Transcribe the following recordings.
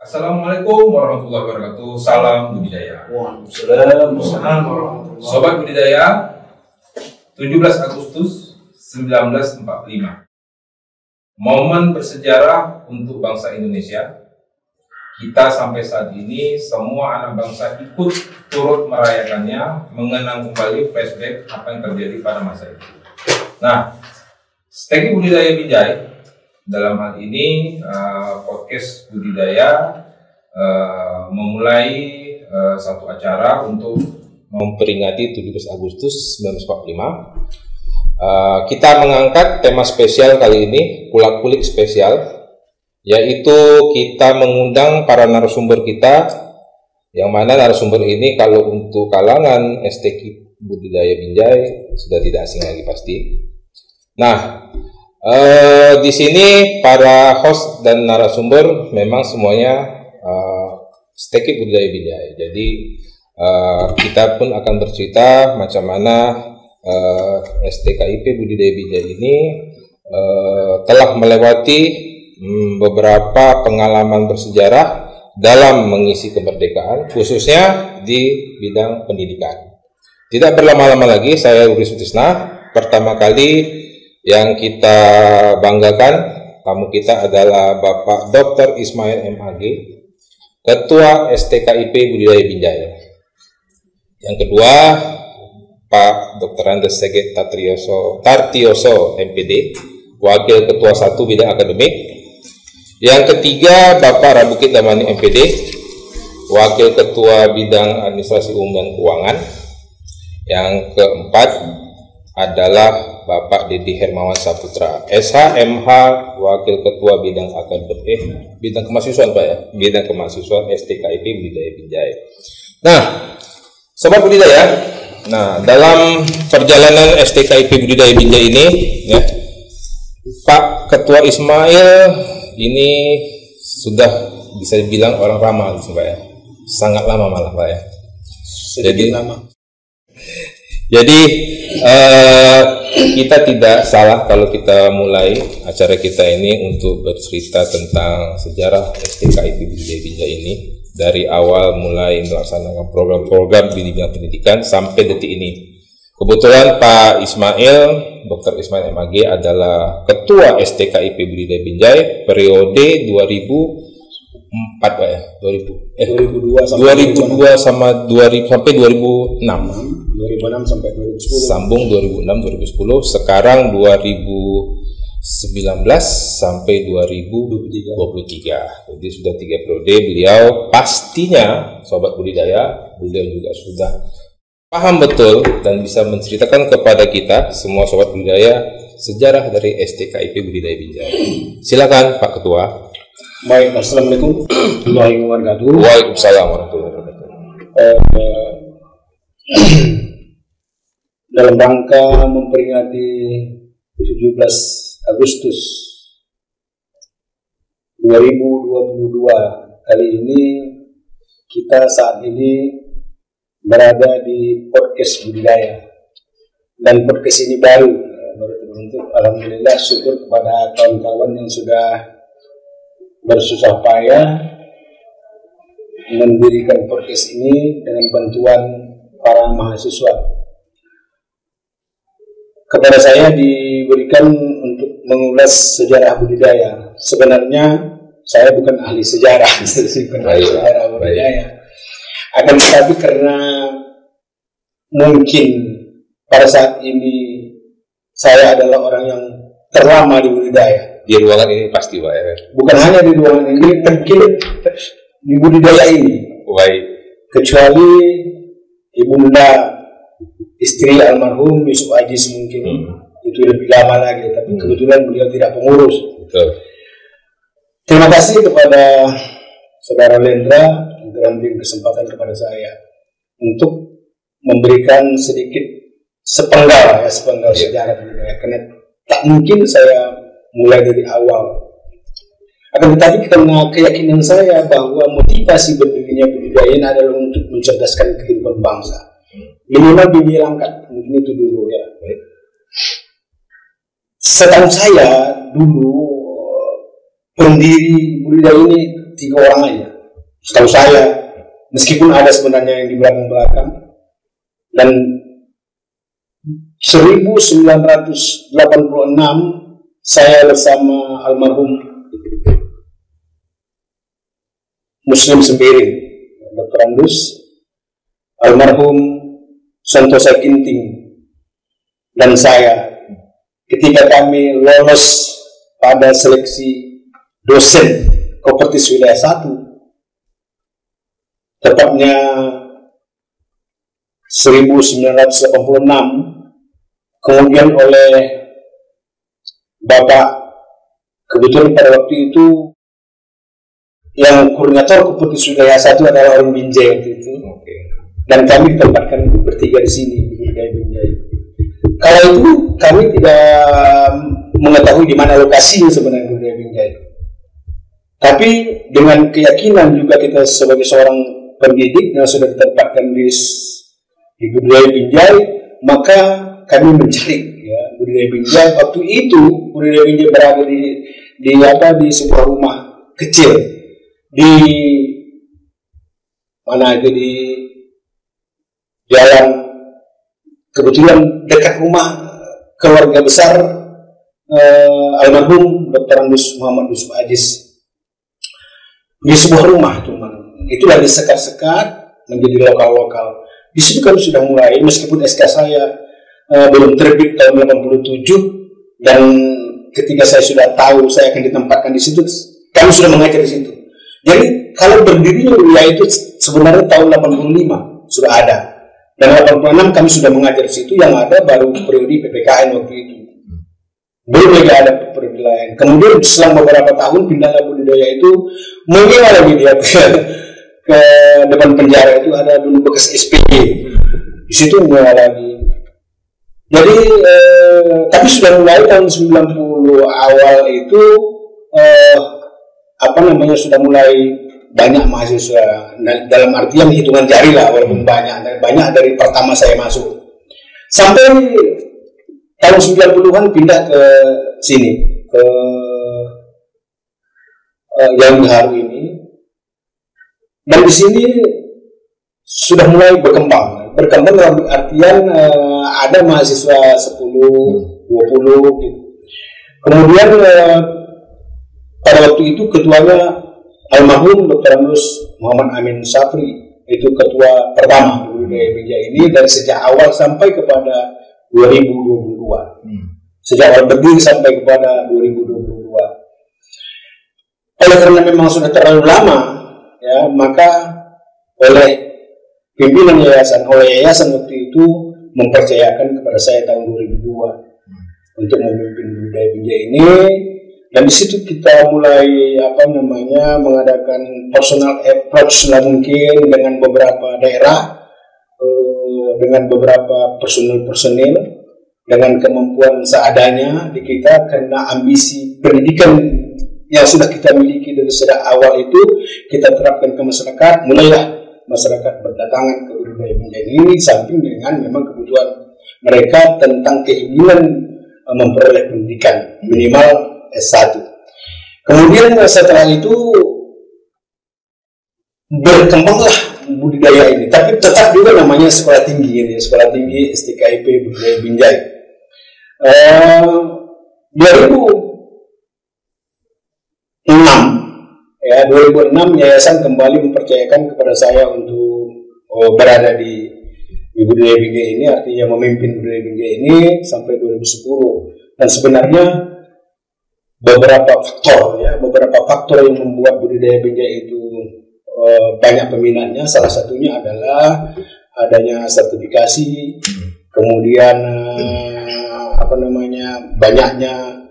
Assalamualaikum warahmatullahi wabarakatuh. Salam budidaya. Waalaikumsalam warahmatullahi wabarakatuh. Sobat budidaya, 17 Agustus 1945. Momen bersejarah untuk bangsa Indonesia. Kita sampai saat ini semua anak bangsa ikut turut merayakannya, mengenang kembali flashback apa yang terjadi pada masa itu. Nah, Steki Budidaya Binjai dalam hal ini podcast budidaya memulai satu acara untuk memperingati 17 Agustus 1945. Kita mengangkat tema spesial kali ini, kulak-kulik spesial, yaitu kita mengundang para narasumber kita, yang mana narasumber ini kalau untuk kalangan Steki Budidaya Binjai sudah tidak asing lagi pasti. Nah, di sini para host dan narasumber memang semuanya Steki Budidaya Binjai. Jadi kita pun akan bercerita macam mana STKIP Budidaya Binjai ini telah melewati beberapa pengalaman bersejarah dalam mengisi kemerdekaan, khususnya di bidang pendidikan. Tidak berlama-lama lagi, saya Rudi Sutisna. Pertama kali yang kita banggakan, tamu kita adalah Bapak Dr. Ismail MAG, Ketua STKIP Budidaya Binjai. Yang kedua, Pak Dr. Andes Seget Tartioso MPD, Wakil Ketua 1 Bidang Akademik. Yang ketiga, Bapak Rabukit Damani MPD, Wakil Ketua Bidang Administrasi Umum dan Keuangan. Yang keempat adalah Bapak Dedi Hermawan Saputra, SHMH, Wakil Ketua Bidang Akademik, Bidang Kemahasiswaan Pak ya, Bidang Kemahasiswaan STKIP Budidaya Binjai. Nah, Sobat Budidaya, dalam perjalanan STKIP Budidaya Binjai ini, ya, Pak Ketua Ismail ini sudah bisa dibilang orang ramah, Pak ya, sangat lama malah Pak ya. Jadi kita tidak salah kalau kita mulai acara kita ini untuk bercerita tentang sejarah STKIP Budidaya Binjai ini dari awal mulai melaksanakan program-program di bidang pendidikan sampai detik ini. Kebetulan Pak Ismail, Dr. Ismail MAG adalah Ketua STKIP Budidaya Binjai periode 2004 Pak ya, 2002 sampai 2006. 2006 sampai 2010. Sambung 2006 2010, sekarang 2019 sampai 2023. Jadi sudah 3 periode beliau. Pastinya Sobat Budidaya, beliau juga sudah paham betul dan bisa menceritakan kepada kita semua Sobat Budidaya sejarah dari STKIP Budidaya Binjai. Silakan Pak Ketua. Baik, Assalamualaikum warahmatullahi wabarakatuh. Waalaikumsalam warahmatullahi wabarakatuh. Dalam rangka memperingati 17 Agustus 2022 kali ini, kita saat ini berada di podcast budidaya, dan podcast ini baru terbentuk. Alhamdulillah, syukur kepada kawan-kawan yang sudah bersusah payah mendirikan podcast ini dengan bantuan para mahasiswa. Kepada saya diberikan untuk mengulas sejarah budidaya. Sebenarnya saya bukan ahli sejarah, sejarah budidaya. Akan tetapi karena mungkin pada saat ini saya adalah orang yang terlama di budidaya. Di ruangan ini pasti Pak ya. Bukan hanya di ruangan ini, mungkin di budidaya ini. Baik. Kecuali Ibunda istri almarhum Yusuf Ajis mungkin itu lebih lama lagi, tapi kebetulan beliau tidak pengurus. Betul. Terima kasih kepada Saudara Lendra yang telah memberi kesempatan kepada saya untuk memberikan sedikit sepenggal sejarah budidaya, karena tak mungkin saya mulai dari awal. Akan tetapi karena keyakinan saya bahwa motivasi berdirinya budidaya ini adalah untuk mencerdaskan kehidupan bangsa. Minimal bibir angkat, mungkin itu dulu ya. Setahu saya dulu pendiri budidaya ini 3 orang aja. setahu saya, meskipun ada sebenarnya yang di belakang-belakang. Dan 1986 saya bersama almarhum Muslim Sembiring, Dr. Andus, almarhum Santosa Ginting, dan saya, ketika kami lolos pada seleksi dosen Kopertis Wilayah 1, tepatnya 1986, kemudian oleh Bapak, kebetulan pada waktu itu yang koordinator Kopertis Wilayah 1 adalah orang Binjai waktu itu. Dan kami ditempatkan bertiga di sini di Budidaya Binjai. Kalau itu kami tidak mengetahui di mana lokasinya sebenarnya Budidaya Binjai. Tapi dengan keyakinan juga kita sebagai seorang pendidik yang sudah ditempatkan di Budidaya Binjai, maka kami mencari ya, Budidaya Binjai. Waktu itu Budidaya Binjai berada di sebuah rumah kecil di mana itu, di jalan, kebetulan dekat rumah keluarga besar almarhum Dr. Andus Muhammad Yusuf Aziz, di sebuah rumah. Cuman itulah disekat-sekat menjadi lokal-lokal. Di situ kami sudah mulai, meskipun SK saya belum terbit tahun 87, dan ketika saya sudah tahu saya akan ditempatkan di situ, kami sudah mengajar di situ. Jadi kalau berdirinya wilayah itu sebenarnya tahun 85 sudah ada. Dan 86 kami sudah mengajar di situ, yang ada baru periode PPKN waktu itu. Belum lagi ada periode lain. Kemudian selang beberapa tahun pindahlah budidaya itu, menyewa lagi dia ke depan penjara itu ada dulu bekas SPG. Di situ menyewa lagi. Jadi tapi sudah mulai tahun 90 awal itu sudah mulai banyak mahasiswa, dalam artian hitungan jari lah, walaupun banyak dari pertama saya masuk. Sampai tahun 90-an pindah ke sini, ke yang baru ini. Dan di sini sudah mulai berkembang dalam artian ada mahasiswa 10, 20 gitu. Kemudian pada waktu itu ketuanya almarhum Dr. Andus Muhammad Amin Safri, itu ketua pertama di Budidaya Binjai ini dari sejak awal sampai kepada 2022. Sejak awal berdiri sampai kepada 2022. Oleh karena memang sudah terlalu lama, ya, maka oleh pimpinan yayasan, waktu itu mempercayakan kepada saya tahun 2002 untuk memimpin Budidaya Binjai ini. Dan di situ kita mulai mengadakan personal approach mungkin dengan beberapa daerah, dengan beberapa personil dengan kemampuan seadanya di kita, karena ambisi pendidikan yang sudah kita miliki dari sejak awal itu kita terapkan ke masyarakat. Mulailah masyarakat berdatangan ke Budidaya Binjai ini, samping dengan memang kebutuhan mereka tentang keinginan memperoleh pendidikan minimal S1. Kemudian setelah itu berkembanglah budidaya ini, tapi tetap juga namanya sekolah tinggi ini, sekolah tinggi STKIP Budidaya Binjai. 2006 yayasan kembali mempercayakan kepada saya untuk berada di Budidaya Binjai ini, artinya memimpin Budidaya Binjai ini sampai 2010. Dan sebenarnya beberapa faktor yang membuat Budidaya Binjai itu banyak peminatnya. Salah satunya adalah adanya sertifikasi, kemudian banyaknya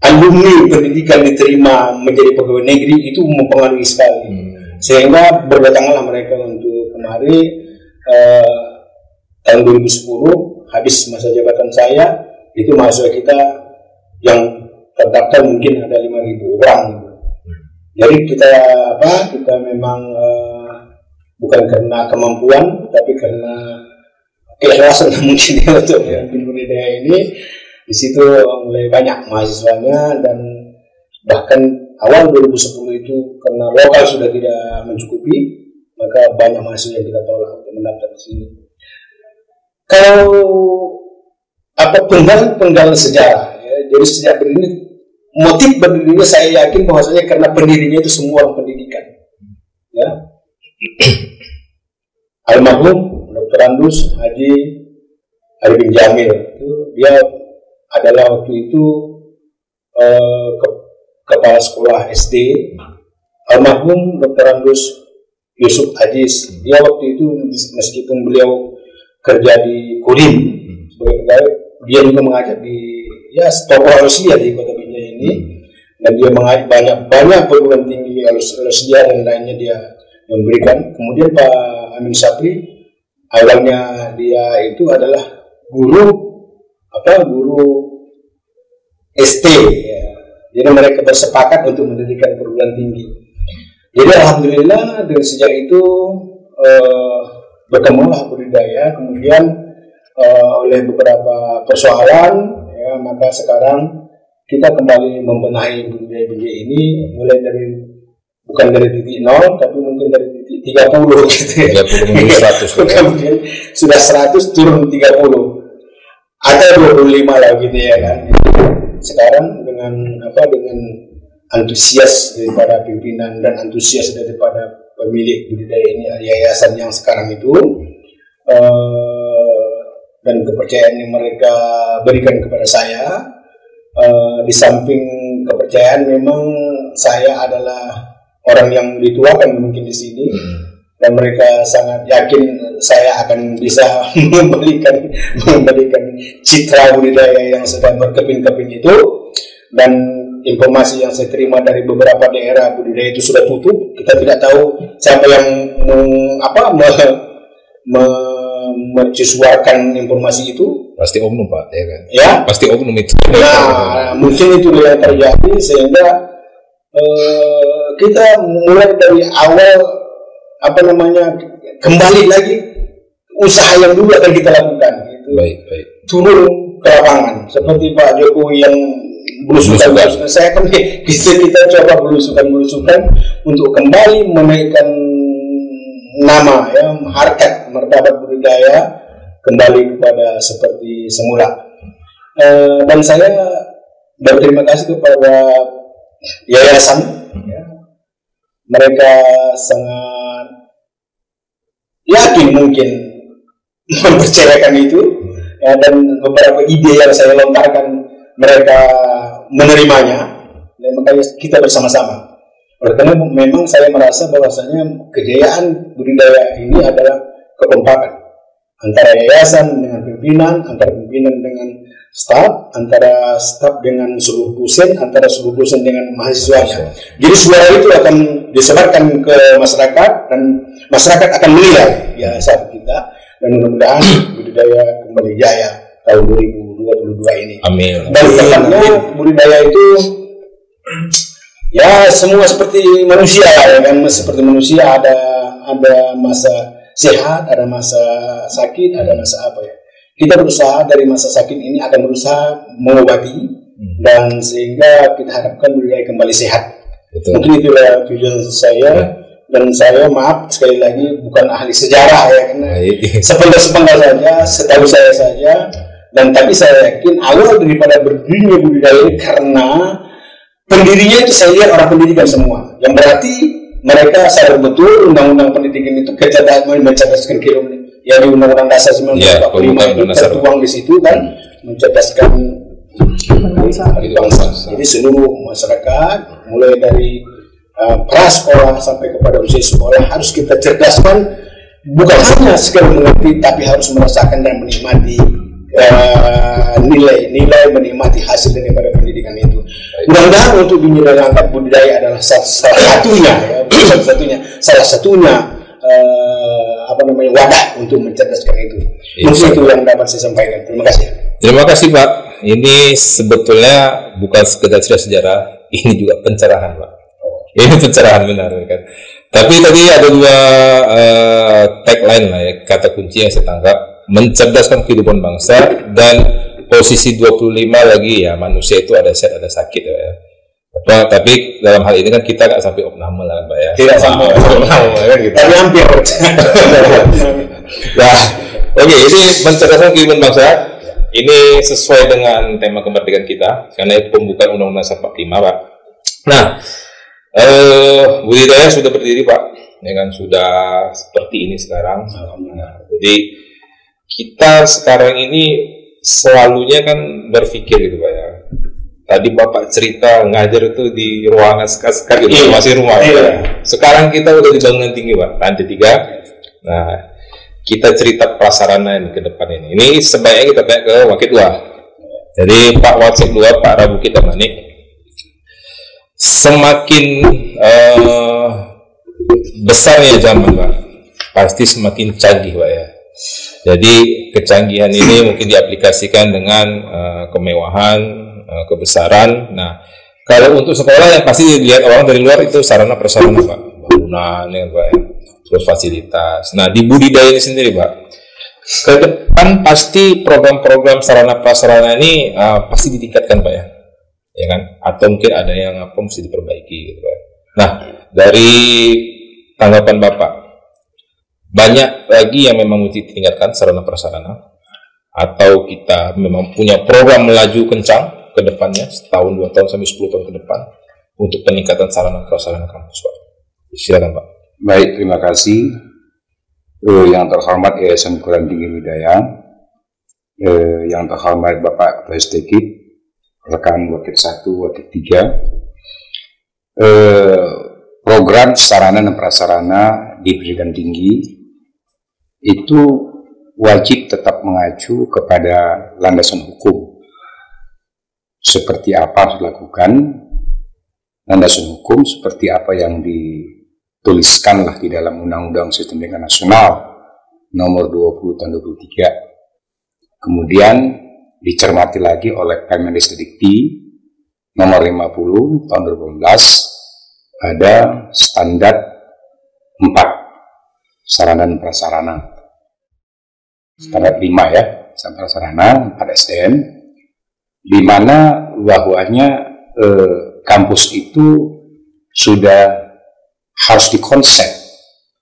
alumni pendidikan diterima menjadi pegawai negeri, itu mempengaruhi sekali. Sehingga berdatanganlah mereka untuk kemari. Tahun 2010 habis masa jabatan saya, itu mahasiswa kita yang terdaftar mungkin ada 5.000 orang. Jadi kita memang bukan karena kemampuan, tapi karena keikhlasan mungkin ya untuk memimpin budidaya ini. Di situ mulai banyak mahasiswanya, dan bahkan awal 2010 itu karena lokal sudah tidak mencukupi, maka banyak mahasiswa yang kita tolak untuk mendaftar di sini. Kalau penggal sejarah, ya, jadi sejak berdiri, motif berdirinya saya yakin bahwasanya karena pendirinya itu semua orang pendidikan, ya. Almarhum Dr. Andus Haji Ali bin Jamil itu dia adalah waktu itu kepala sekolah SD. Almarhum Dr. Andus Yusuf Aziz, dia waktu itu meskipun beliau kerja di Kodim sebagai pegawai, dia juga mengajar di tokoh Rusia di Kota Binjai ini, dan dia mengajar banyak perguruan tinggi Rusia dan lainnya dia memberikan. Kemudian Pak Amin Sapri awalnya dia itu adalah guru ST, ya. Jadi mereka bersepakat untuk mendirikan perguruan tinggi. Jadi alhamdulillah dari sejak itu berkembanglah budidaya. Kemudian oleh beberapa persoalan, ya, maka sekarang kita kembali membenahi budidaya Binjai ini mulai dari bukan dari titik 0 tapi mungkin dari titik 30 gitu ya. 30 menuju 100. Kemudian sudah 100 turun 30 atau 25 lah gitu ya kan. Sekarang dengan antusias daripada pimpinan dan antusias daripada pemilik budidaya ini, yayasan yang sekarang itu, dan kepercayaan yang mereka berikan kepada saya, di samping kepercayaan memang saya adalah orang yang dituakan mungkin di sini, dan mereka sangat yakin saya akan bisa memberikan citra budidaya yang sedang berkeping-keping itu. Dan informasi yang saya terima dari beberapa daerah budidaya itu sudah tutup. Kita tidak tahu siapa yang mercusuarkan informasi itu. Pasti oknum Pak, ya kan? Ya, pasti oknum itu. Nah, mungkin itu yang terjadi sehingga kita mulai dari awal kembali lagi usaha yang dulu akan kita lakukan. Gitu. Baik. Turun ke lapangan seperti Pak Jokowi yang belusukan. Saya kan kita coba belusukan untuk kembali menaikkan nama, ya, harkat martabat budidaya kembali kepada seperti semula. Dan saya berterima kasih kepada yayasan, ya. Mereka sangat yakin mungkin mempercayakan itu, ya, dan beberapa ide yang saya lontarkan mereka menerimanya, dan makanya kita bersama-sama. Karena memang saya merasa bahwasanya kejayaan budidaya ini adalah kekompakan antara yayasan dengan pimpinan, antara pimpinan dengan staf, antara staf dengan seluruh dosen, antara seluruh dosen dengan mahasiswanya. Jadi suara itu akan disebarkan ke masyarakat dan masyarakat akan menilai yayasan kita, dan mudah-mudahan budidaya kembali jaya tahun 2022 ini. Amin. Dan tepatnya budidaya itu ya semua seperti manusia, ya kan, seperti manusia ada masa sehat, ada masa sakit, ada masa apa, ya. Kita berusaha dari masa sakit ini akan berusaha mengobati, dan sehingga kita harapkan budidaya kembali sehat. Betul. Mungkin itulah tujuan saya. Dan saya maaf sekali lagi bukan ahli sejarah, ya, karena sepenggal saja, setahu saya saja. Dan tapi saya yakin awal daripada berdirinya budidaya ini karena pendirinya itu saya lihat orang pendidikan semua, yang berarti mereka sadar betul undang-undang pendidikan itu mencerdaskan kilometer, ya, di undang-undang dasar 1945 itu tertuang di situ kan, mencerdaskan bangsa. Jadi seluruh masyarakat mulai dari prasekolah sampai kepada usia sekolah harus kita cerdaskan, bukan hanya sekedar mengerti tapi harus merasakan dan menikmati nilai menikmati hasil daripada pendidikan itu. Mudah-mudahan untuk Binjai budidaya adalah salah satunya wadah untuk mencerdaskan itu. Mungkin itu yang dapat saya sampaikan. Terima kasih. Terima kasih Pak. Ini sebetulnya bukan sekedar sejarah, ini juga pencerahan Pak. Ini pencerahan benar kan. Tapi tadi ada dua tagline lah, ya, kata kunci yang saya tangkap: mencerdaskan kehidupan bangsa, dan posisi 25 lagi, ya, manusia itu ada sehat ada sakit, ya. Tapi dalam hal ini kan kita nggak sampai opname lah Pak ya. Tidak sampai opname kan gitu. Tapi hampir. Nah, oke, ini mencerdaskan kehidupan bangsa. Ini sesuai dengan tema kemerdekaan kita, karena itu pembukaan Undang-Undang 45 Pak. Nah, budidaya sudah berdiri Pak, ya kan, sudah seperti ini sekarang. Nah, jadi kita sekarang ini selalunya kan berpikir gitu Pak ya. Tadi Bapak cerita ngajar itu di ruangan sekar gitu, masih rumah. Ya. Sekarang kita udah di bangunan tinggi Pak, lantai 3. Nah, kita cerita prasarana ini ke depan ini. Ini sebaiknya kita tanya ke Wakil 2. Jadi Pak Wakil 2, Pak Rabu kita Manik, semakin besarnya zaman Pak, pasti semakin canggih Pak ya. Jadi kecanggihan ini mungkin diaplikasikan dengan kemewahan, kebesaran. Nah, kalau untuk sekolah yang pasti dilihat orang dari luar itu sarana prasarana Pak, bangunan ya Pak ya, terus fasilitas. Nah, di budidaya ini sendiri Pak, ke depan pasti program-program sarana prasarana ini pasti ditingkatkan Pak ya kan? Atau mungkin ada yang mesti diperbaiki gitu Pak. Nah, dari tanggapan Bapak, banyak lagi yang memang mesti ditingkatkan sarana prasarana, atau kita memang punya program melaju kencang ke depannya, setahun, 2 tahun, sampai 10 tahun ke depan untuk peningkatan sarana prasarana kampus Pak. Silakan Pak. Baik, terima kasih. Yang terhormat Yayasan Perguruan Tinggi Budidaya, yang terhormat Bapak Ketua STKIP, rekan Wakil 1, Wakil 3, program sarana dan prasarana di pendidikan tinggi itu wajib tetap mengacu kepada landasan hukum. Seperti apa harus dilakukan, landasan hukum seperti apa yang dituliskanlah di dalam Undang-Undang Sistem Pendidikan Nasional Nomor 20 Tahun 2023. Kemudian dicermati lagi oleh Permendikti Nomor 50 Tahun 2018, ada standar 4 sarana dan prasarana. Standar 5 ya, sarana prasarana 4 SDM, di mana bahwanya kampus itu sudah harus dikonsep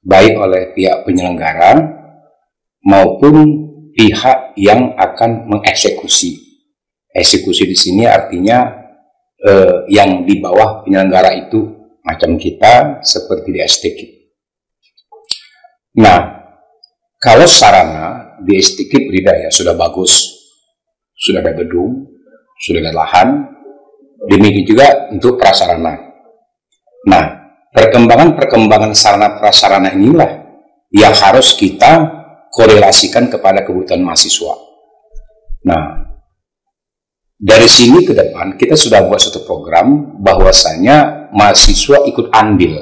baik oleh pihak penyelenggara maupun pihak yang akan mengeksekusi. Eksekusi di sini artinya yang di bawah penyelenggara itu, macam kita seperti di STKIP. Nah, kalau sarana di STKIP budidaya sudah bagus, sudah ada gedung, sudah ada lahan, demikian juga untuk prasarana. Nah, perkembangan sarana prasarana inilah yang harus kita korelasikan kepada kebutuhan mahasiswa. Nah, dari sini ke depan kita sudah buat satu program bahwasanya mahasiswa ikut andil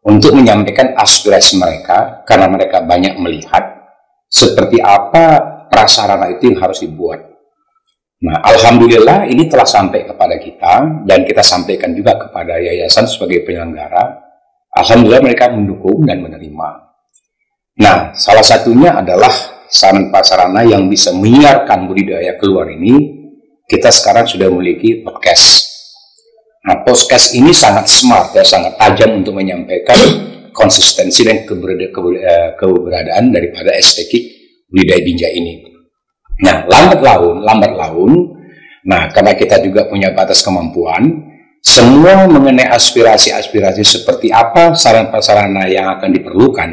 untuk menyampaikan aspirasi mereka, karena mereka banyak melihat seperti apa prasarana itu yang harus dibuat. Nah, alhamdulillah ini telah sampai kepada kita dan kita sampaikan juga kepada yayasan sebagai penyelenggara. Alhamdulillah mereka mendukung dan menerima. Nah, salah satunya adalah sarana prasarana yang bisa menyiarkan budidaya keluar ini. Kita sekarang sudah memiliki podcast. Nah, podcast ini sangat smart ya, sangat tajam untuk menyampaikan konsistensi dan keberadaan daripada STKIP budidaya Binjai ini. Nah, lambat laun, nah karena kita juga punya batas kemampuan, semua mengenai aspirasi-aspirasi seperti apa sarana-prasarana yang akan diperlukan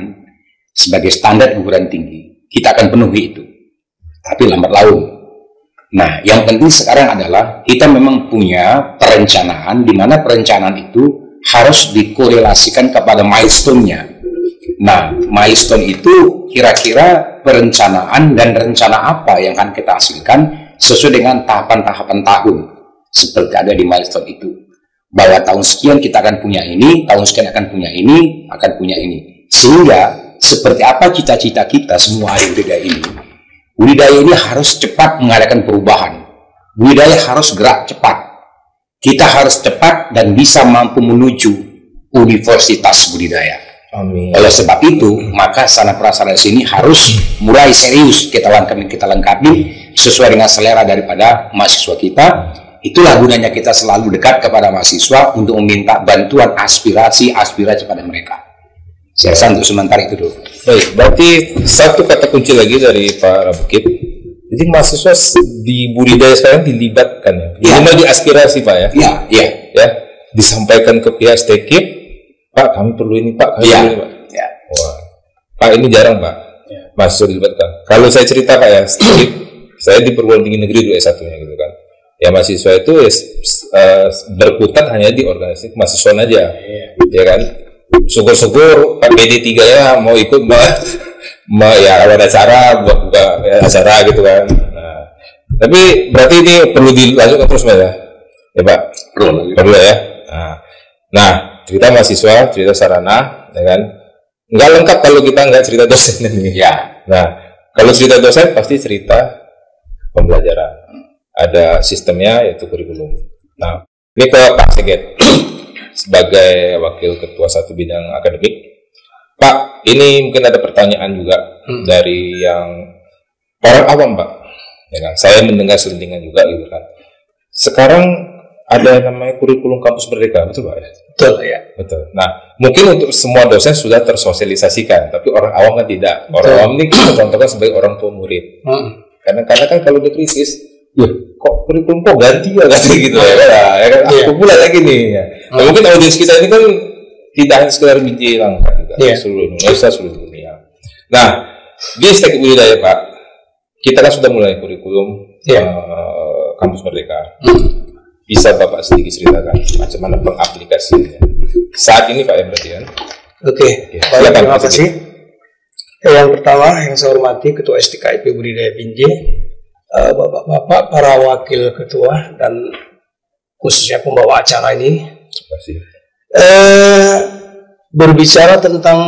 sebagai standar perguruan tinggi, kita akan penuhi itu. Tapi lambat laun. Nah, yang penting sekarang adalah kita memang punya perencanaan, di mana perencanaan itu harus dikorelasikan kepada milestone-nya. Nah, milestone itu kira-kira perencanaan dan rencana apa yang akan kita hasilkan sesuai dengan tahapan-tahapan tahun seperti ada di milestone itu. Bahwa tahun sekian kita akan punya ini, tahun sekian akan punya ini, akan punya ini. Sehingga seperti apa cita-cita kita semua ahli budidaya ini. Budidaya ini harus cepat mengadakan perubahan. Budidaya harus gerak cepat. Kita harus cepat dan bisa mampu menuju universitas budidaya. Amin. Oleh sebab itu, maka sarana prasarana sini harus mulai serius kita lengkapi sesuai dengan selera daripada mahasiswa kita, itulah gunanya kita selalu dekat kepada mahasiswa untuk meminta bantuan aspirasi pada mereka. Saya rasa untuk sementara itu dulu. Baik, berarti satu kata kunci lagi dari Pak Rabukit. Jadi mahasiswa di budidaya sekarang dilibatkan ya. Minimal di aspirasi Pak ya. Iya. Ya, disampaikan ke pihak STKIP, Pak kami perlu ini Pak, kami perlu ini Pak. Ya. Wah, Pak ini jarang Pak. Mahasiswa dilibatkan. Kalau saya cerita Pak ya, STKIP, saya di perguruan tinggi negeri dulu S1-nya gitu kan. Ya mahasiswa itu berkutat hanya di organisasi mahasiswa aja, ya kan. Syukur-syukur Pak BD3 ya mau ikut ya ada acara buka acara gitu kan. Nah, tapi berarti ini perlu dilanjutkan terus Pak ya, ya Pak. Perlu ya. Nah, cerita mahasiswa, cerita sarana, ya kan. Nggak lengkap kalau kita nggak cerita dosen ini. Ya. Nah, kalau cerita dosen pasti cerita pembelajaran. Ada sistemnya yaitu kurikulum. Nah, ini ke Pak Seget sebagai wakil ketua satu bidang akademik. Pak, ini mungkin ada pertanyaan juga dari yang orang awam Pak. Ya kan? Saya mendengar selentingan juga gitu kan. Sekarang ada yang namanya kurikulum kampus merdeka, betul Pak ya? Betul ya. Betul. Nah, mungkin untuk semua dosen sudah tersosialisasikan, tapi orang awam kan tidak. Orang awam ini kita contohkan sebagai orang tua murid. Karena kan kalau dikritis, kok kurikulum kok ganti ya gitu ya kan aku pula lagi nih ya. Nah, mungkin audiens kita ini kan tidak hanya sekedar biji langka juga, seluruh Indonesia, seluruh dunia. Nah, di STKIP budidaya Pak, kita kan sudah mulai kurikulum kampus merdeka. Bisa Bapak sedikit ceritakan macam mana pengaplikasiannya saat ini Pak ya berarti kan? Oke, baik, terima kasih. Yang pertama yang saya hormati Ketua STKIP Budidaya Binjai, Bapak-bapak, para wakil ketua dan khususnya pembawa acara ini. Terima kasih. Berbicara tentang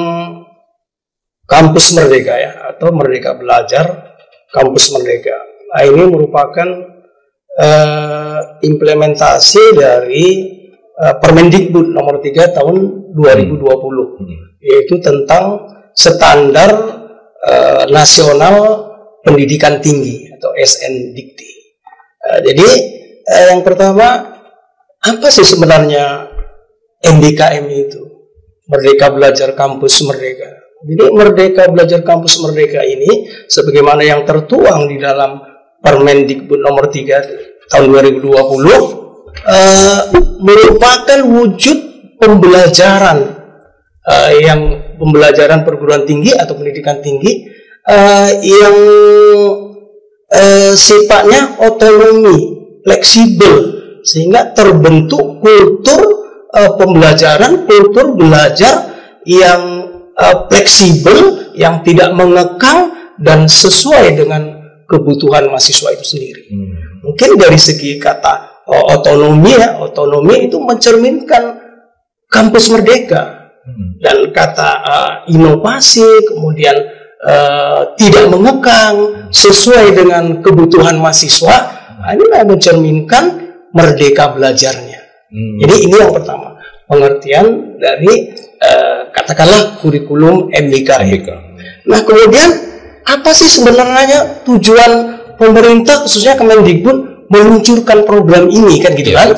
kampus merdeka ya, atau Merdeka Belajar Kampus Merdeka. Nah, ini merupakan implementasi dari Permendikbud nomor 3 tahun 2020, yaitu tentang standar nasional pendidikan tinggi atau SNDikti. Jadi yang pertama, apa sih sebenarnya MBKM itu? Merdeka Belajar Kampus Merdeka. Jadi Merdeka Belajar Kampus Merdeka ini sebagaimana yang tertuang di dalam Permendikbud nomor 3 tahun 2020 merupakan wujud pembelajaran pembelajaran perguruan tinggi atau pendidikan tinggi yang sifatnya otonomi, fleksibel, sehingga terbentuk kultur pembelajaran, kultur belajar yang fleksibel, yang tidak mengekang dan sesuai dengan kebutuhan mahasiswa itu sendiri. Mungkin dari segi kata otonomi ya, otonomi itu mencerminkan kampus merdeka, dan kata inovasi kemudian tidak mengekang, sesuai dengan kebutuhan mahasiswa. Ini mencerminkan merdeka belajarnya. Jadi ini yang pertama, pengertian dari katakanlah kurikulum MBKM. Nah, kemudian apa sih sebenarnya tujuan pemerintah khususnya Kemendikbud meluncurkan program ini kan gitu kan?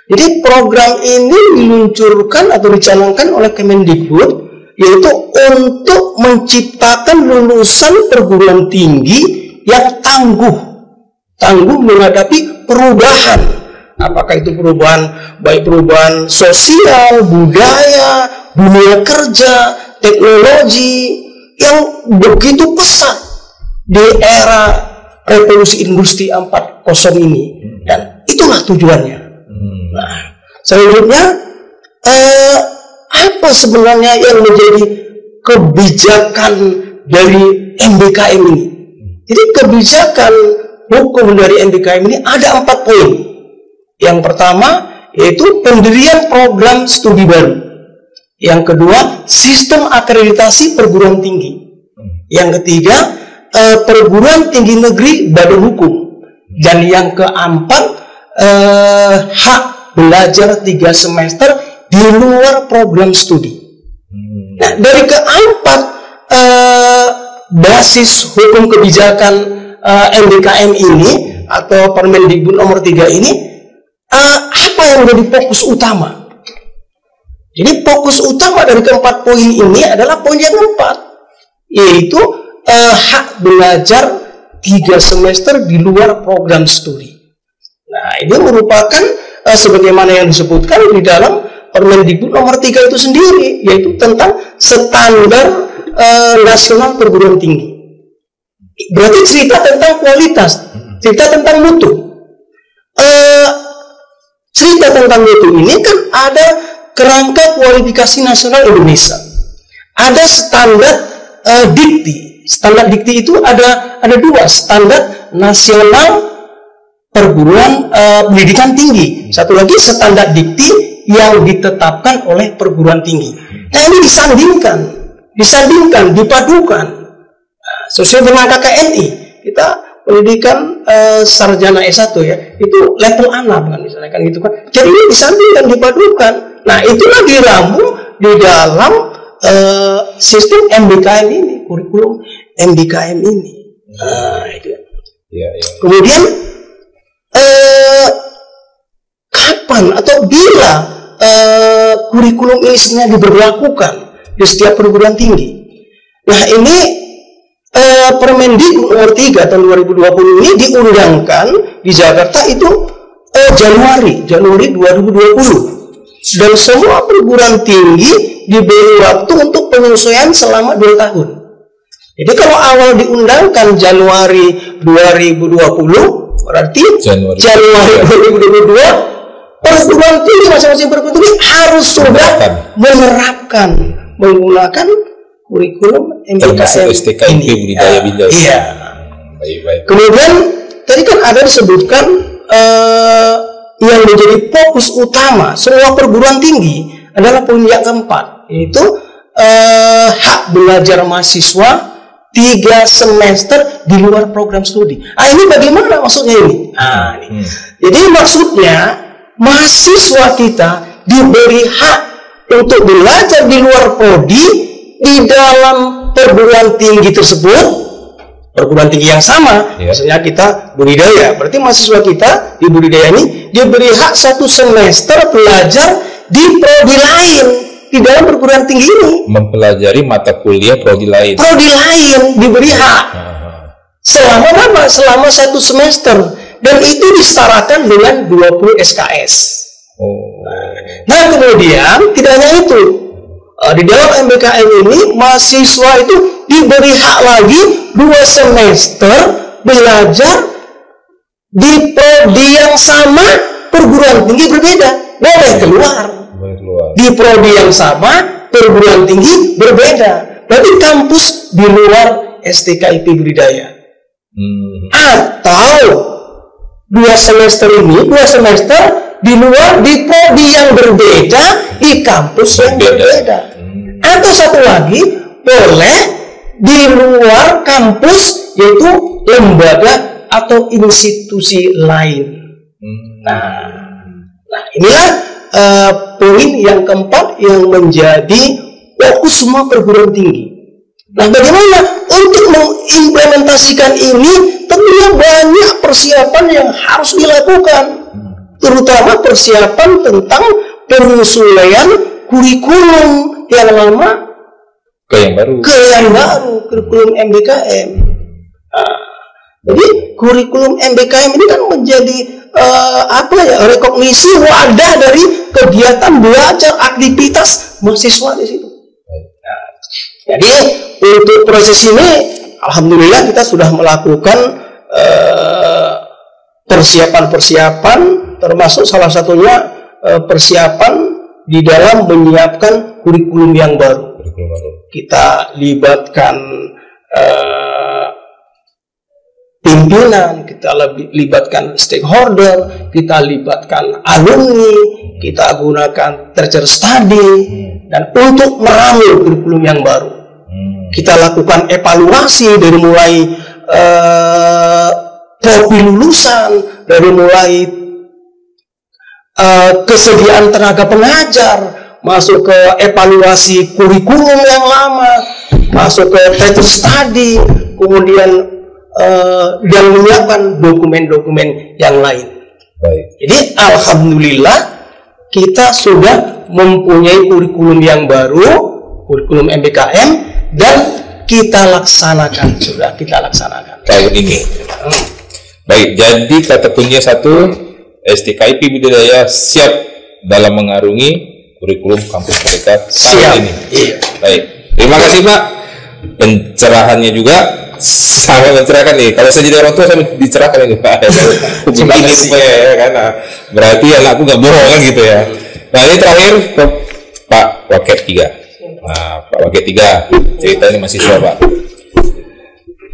Jadi program ini diluncurkan atau dicanangkan oleh Kemendikbud, yaitu untuk menciptakan lulusan perguruan tinggi yang tangguh menghadapi perubahan. Apakah itu perubahan, baik perubahan sosial, budaya, dunia kerja, teknologi yang begitu pesat di era revolusi industri 4.0 ini, dan itulah tujuannya. Nah, selanjutnya apa sebenarnya yang menjadi kebijakan dari MBKM ini? Jadi kebijakan hukum dari MBKM ini ada 4 poin. Yang pertama yaitu pendirian program studi baru. Yang kedua, sistem akreditasi perguruan tinggi. Yang ketiga, perguruan tinggi negeri badan hukum. Dan yang keempat, hak belajar 3 semester di luar program studi. Nah, dari keempat basis hukum kebijakan MBKM ini atau Permendikbud nomor 3 ini, apa yang menjadi fokus utama? Jadi fokus utama dari keempat poin ini adalah poin yang keempat, yaitu hak belajar 3 semester di luar program studi. Nah, ini merupakan sebagaimana yang disebutkan di dalam Permendikbud nomor 3 itu sendiri, yaitu tentang standar nasional perguruan tinggi. Berarti cerita tentang kualitas, cerita tentang mutu. Cerita tentang mutu ini kan ada kerangka kualifikasi nasional Indonesia, ada standar dikti. Standar dikti itu ada 2, standar nasional perguruan pendidikan tinggi, satu lagi standar dikti yang ditetapkan oleh perguruan tinggi. Nah, ini disandingkan, dipadukan. Sesuai dengan KKNI, kita pendidikan sarjana S1 ya, itu level 6 kan misalnya kan gitu kan. Jadi ini disandingkan, dipadukan. Nah, itulah diramu di dalam sistem MBKM ini, kurikulum MBKM ini. Nah, itu. Ya. Kemudian kapan atau bila kurikulum ini sebenarnya diberlakukan di setiap perguruan tinggi? Nah, ini Permendikbud nomor 3 tahun 2020 ini diundangkan di Jakarta itu Januari 2020, dan semua perguruan tinggi diberi waktu untuk penyesuaian selama 2 tahun. Jadi kalau awal diundangkan Januari 2020, berarti Januari 2022 perguruan tinggi masing-masing perguruan tinggi harus sudah menerapkan menggunakan kurikulum MBKM STKIP budidaya bidang. Iya. Baik. Kemudian tadi kan ada disebutkan yang menjadi fokus utama semua perguruan tinggi adalah poin yang keempat, yaitu hak belajar mahasiswa 3 semester di luar program studi. Ini bagaimana maksudnya ini? Ini. Jadi maksudnya mahasiswa kita diberi hak untuk belajar di luar prodi di dalam perguruan tinggi tersebut, perguruan tinggi yang sama. Misalnya kita budidaya, berarti mahasiswa kita di budidaya ini diberi hak 1 semester belajar di prodi lain di dalam perguruan tinggi ini, mempelajari mata kuliah prodi lain diberi hak selama berapa? Selama 1 semester, dan itu disetarakan dengan 20 SKS. Nah, kemudian tidak hanya itu, di dalam MBKM ini mahasiswa itu diberi hak lagi 2 semester belajar di prodi yang sama, perguruan tinggi berbeda, boleh keluar. Di prodi yang sama, perguruan tinggi berbeda, berarti kampus di luar STKIP budidaya. Atau 2 semester ini, 2 semester di luar di prodi yang berbeda, di kampus yang berbeda. Atau satu lagi, boleh di luar kampus, yaitu lembaga atau institusi lain. Nah, inilah poin yang keempat yang menjadi fokus semua perguruan tinggi. Nah, bagaimana untuk mengimplementasikan ini? Tentunya banyak persiapan yang harus dilakukan, terutama persiapan tentang penyesuaian kurikulum yang lama ke yang baru, kurikulum MBKM. Jadi kurikulum MBKM ini kan menjadi rekognisi wadah dari kegiatan belajar aktivitas mahasiswa di situ. Jadi untuk proses ini, alhamdulillah kita sudah melakukan persiapan-persiapan, termasuk salah satunya persiapan di dalam menyiapkan kurikulum yang baru. Kita libatkan pimpinan, kita libatkan stakeholder, kita libatkan alumni, kita gunakan tertiary study, dan untuk meramu kurikulum yang baru. Kita lakukan evaluasi dari mulai profil lulusan, dari mulai kesediaan tenaga pengajar, masuk ke evaluasi kurikulum yang lama, masuk ke tertiary study, kemudian dan menyiapkan dokumen-dokumen yang lain. Baik. Jadi alhamdulillah kita sudah mempunyai kurikulum yang baru, kurikulum MBKM, dan kita laksanakan, sudah kita laksanakan tahun ini. Baik, jadi kata kuncinya satu, STKIP Budidaya siap dalam mengarungi kurikulum kampus Merdeka tahun ini. Iya. Baik, terima kasih Pak. Pencerahannya juga sangat mencerahkan nih. Kalau saya jadi orang tua saya dicerahkan ini Pak. Begini supaya ya kan. Nah, berarti anakku nggak bohong kan gitu ya. Nah ini terakhir ke Pak Waket 3. Nah Pak Waket 3 cerita ini mahasiswa Pak.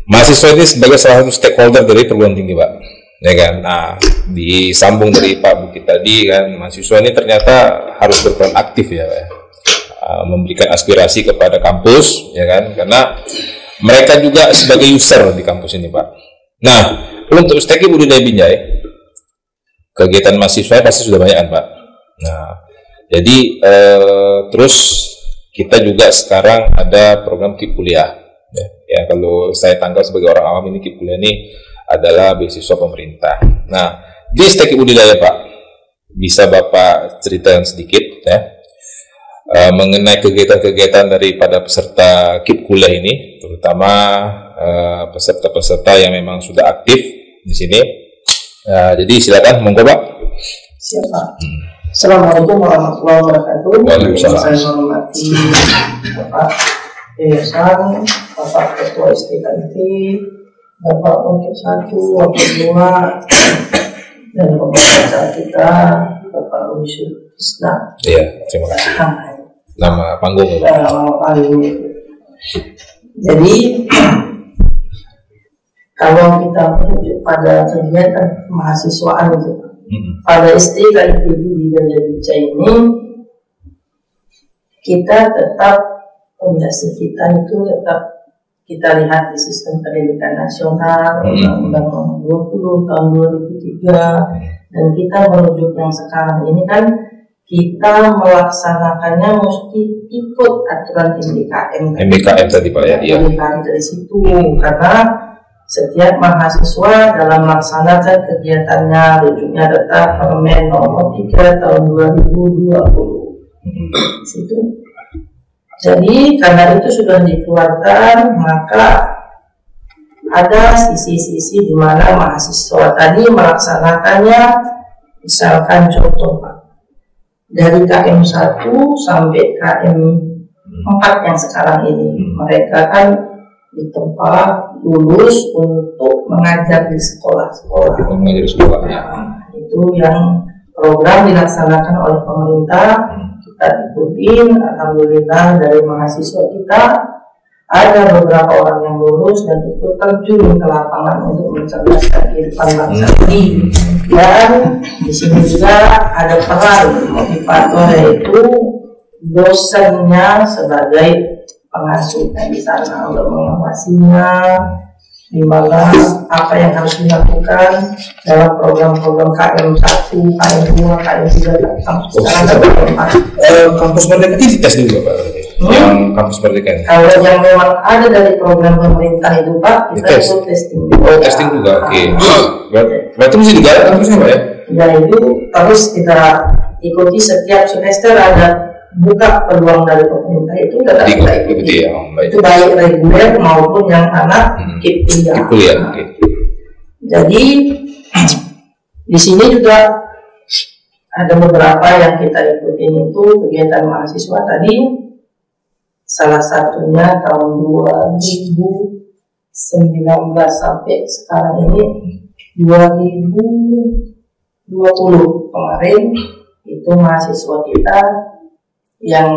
Mahasiswa ini sebagai salah satu stakeholder dari perguruan tinggi Pak. Ya kan. Nah disambung dari Pak Bukit tadi kan, mahasiswa ini ternyata harus berperan aktif ya Pak. Memberikan aspirasi kepada kampus ya kan, karena mereka juga sebagai user di kampus ini Pak. Nah untuk STKIP Budidaya Binjai kegiatan mahasiswa pasti sudah banyak kan Pak. Nah jadi terus kita juga sekarang ada program KIP Kuliah ya, kalau saya tangkap sebagai orang awam ini KIP Kuliah ini adalah beasiswa pemerintah. Nah di STKIP Budidaya Pak, bisa Bapak ceritakan sedikit ya mengenai kegiatan-kegiatan daripada peserta KIP Kuliah ini, terutama peserta-peserta yang memang sudah aktif di sini. Jadi silakan, monggo Pak. Siap Pak. Assalamualaikum warahmatullahi wabarakatuh. Waalaikumsalam. Saya menghormati Bapak Yayasan, Bapak Ketua STKIP, Bapak Wakil 1, Wakil 2, dan Bapak kita, Bapak Umisul Isna. Iya, terima kasih. Nama panggung ya Pak? Nama panggung. Jadi kalau kita merujuk pada kegiatan kemahasiswaan itu, pada STKIP Budidaya Binjai ini kita tetap, fondasi kita itu tetap kita lihat di sistem pendidikan nasional Undang-Undang Nomor 20 tahun 2003, dan kita merujuk yang sekarang ini kan kita melaksanakannya mesti ikut aturan MBKM tadi Pak ya. Iya. Dari situ, karena setiap mahasiswa dalam melaksanakan kegiatannya rujuknya tetap Permen Nomor 3 tahun 2020. Situ. Jadi karena itu sudah dikeluarkan, maka ada sisi-sisi di mana mahasiswa tadi melaksanakannya, misalkan contoh Pak, dari KM 1 sampai KM 4 yang sekarang ini, mereka kan di tempat lulus untuk mengajar di sekolah-sekolah. Mengajar di sekolah. Nah, itu yang program dilaksanakan oleh pemerintah, kita ikutin. Alhamdulillah dari mahasiswa kita ada beberapa orang yang lulus dan ikut terjun ke lapangan untuk mencerdaskan kehidupan bangsa ini. Dan di sini juga ada peran motivator, yaitu dosennya sebagai pengasuh di sana untuk mengawasinya, di mana apa yang harus dilakukan dalam program-program KM 1, KM 2, KM 3, kampus sekarang ada beberapa. Kampus Merdeka ini dites juga Pak? Yang kampus Merdeka ini? Kalau yang memang ada dari program pemerintah itu Pak, kita ikut testing. Oh, testing juga, oke. Berarti mesti digarap kampusnya Pak ya? Ya itu terus kita ikuti setiap semester, ada buka peluang dari pemerintah itu tetap kita ikuti. Ya, itu baik reguler maupun yang anak KIP Kuliah. Okay. Jadi di sini juga ada beberapa yang kita ikutin itu kegiatan mahasiswa tadi. Salah satunya tahun 2019 sampai sekarang ini 2020 kemarin itu mahasiswa kita yang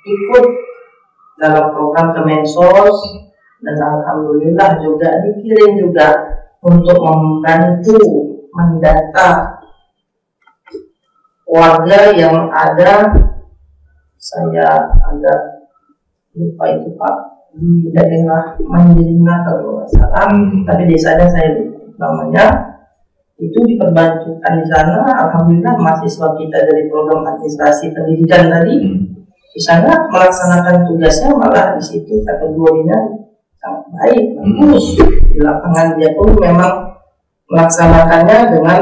ikut dalam program Kemensos, dan alhamdulillah juga dikirim juga untuk membantu mendata warga yang ada, saya agak lupa itu Pak, di daerah Manjilina kalau nggak salah, tapi desanya saya lupa namanya. Itu diperbantukan di sana. Alhamdulillah mahasiswa kita dari program administrasi pendidikan tadi di sana melaksanakan tugasnya malah di situ kategorinya sangat baik, bagus. Di lapangan dia pun memang melaksanakannya dengan